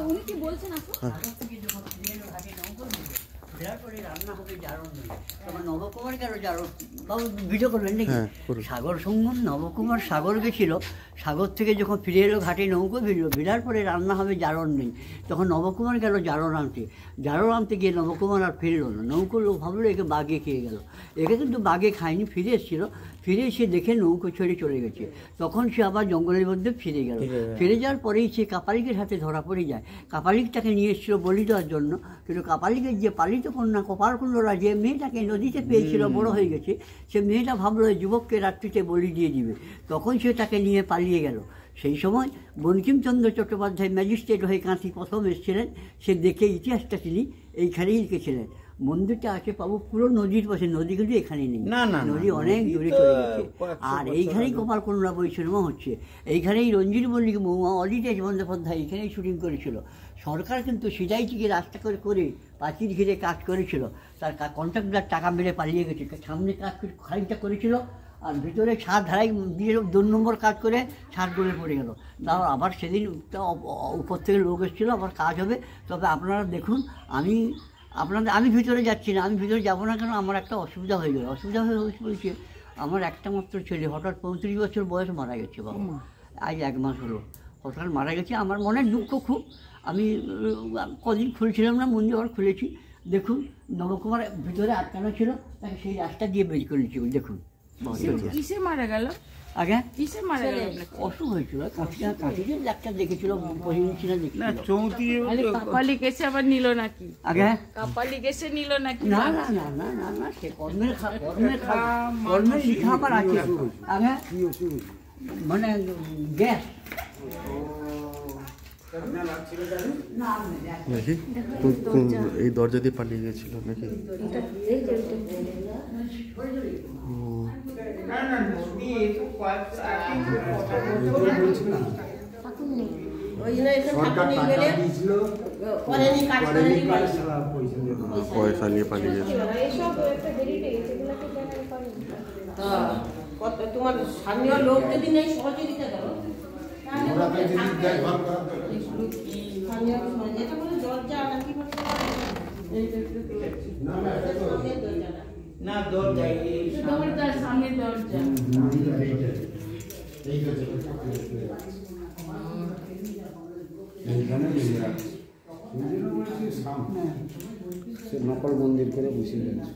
উনি কি বলছেন রান্না হবে জারণ নেই, তখন নবকুমার গেল জারণ। বাবু ভিডিও করবেন নাকি? সাগর সঙ্গম নবকুমার সাগর গেছিল, সাগর থেকে যখন ফিরে এলো ঘাটে নৌকো ভিড়ল, ভিড়ার পরে রান্না হবে জারণ নেই, তখন নবকুমার গেল জারণ আনতে। জারণ আনতে গিয়ে নবকুমার আর ফিরলো না। নৌকো লোক ভাবলো একে বাঘে খেয়ে গেল। একে কিন্তু বাঘে খায়নি, ফিরে এসেছিলো। ফিরে এসে দেখে নৌকো ছেড়ে চলে গেছে। তখন সে আবার জঙ্গলের মধ্যে ফিরে গেল। ফিরে যাওয়ার পরেই সে কাপালিকের হাতে ধরা পড়ে যায়। কাপালিক তাকে নিয়ে এসেছিলো বলি দেওয়ার জন্য, কিন্তু কাপালিকের যে পালিত কন্যা কপালকুণ্ডলা, যে মেয়েটাকে নদীতে পেয়েছিল, বড় হয়ে গেছে, সে মেয়েটা ভাবলো যুবককে রাত্রিতে বলি দিয়ে দিবে। তখন সে তাকে নিয়ে পালিয়ে গেল। সেই সময় বঙ্কিমচন্দ্র চট্টোপাধ্যায় ম্যাজিস্ট্রেট হয়ে কাঁথি প্রথম এসেছিলেন। সে দেখে ইতিহাসটা তিনি এইখানেই লিখেছিলেন। মন্দিরটা আছে পাবো পুরো নদীর পাশে, নদী কিন্তু এখানে নেই, নদী অনেক দূরে চলে গেছে। আর এইখানেই কপালকুণ্ডলা বই সিনেমা হচ্ছে, এইখানেই রঞ্জিত মল্লিক মৌমা অজিতেশ বন্দ্যোপাধ্যায় এখানেই শুটিং করেছিল। সরকার কিন্তু সিজাইটিকে রাস্তা করে পাঁচিল ঘিরে কাজ করেছিল। তার কন্ট্রাক্টর টাকা মেরে পালিয়ে গেছে। সামনে কাজ খানিকটা করেছিল, আর ভিতরে ছাদ ঢালাই দিয়ে 2 নম্বর কাজ করে ছাদ গলে পড়ে গেল। তাও আবার সেদিন উপর থেকে লোক এসেছিলো, আবার কাজ হবে। তবে আপনারা দেখুন, আমি ভিতরে যাচ্ছি না, আমি ভিতরে যাবো না কেন, আমার একটা অসুবিধা হয়ে গেল। অসুবিধা হয়েছে আমার একটা মাত্র ছেলে হঠাৎ 35 বছর বয়স মারা গেছে বাবা। আজ 1 মাস হলো হঠাৎ মারা গেছে। আমার মনে দুঃখ খুব। আমি কদিন খুলছিলাম না, মন্দির আবার খুলেছি। দেখুন নবকুমার ভিতরে আটকানো ছিল, তাকে সেই রাস্তা দিয়ে বের করে নিচ্ছি। দেখুন কিসে মারা গেল, আগে কিসে মারা গেল? অসুখ হয়েছিল, কাঁচিতে ডাক্তার দেখেছিল, কাপালিক এসে আবার নিল নাকি? আগে কাপালিক এসে নিল নাকি? না না না না না না, সে কর্মের লিখা আমার আছে। আগে মানে গ্যাস নাকি এই দরজা দিয়ে পালিয়ে গেছিল নাকি? পয়সা নিয়ে পালিয়ে গেছে। তোমার স্থানীয় লোক যদি নেই সহযোগিতা করো, দরজা না দরজা সামনে দরজা নকল মন্দির করে বসে গেছে।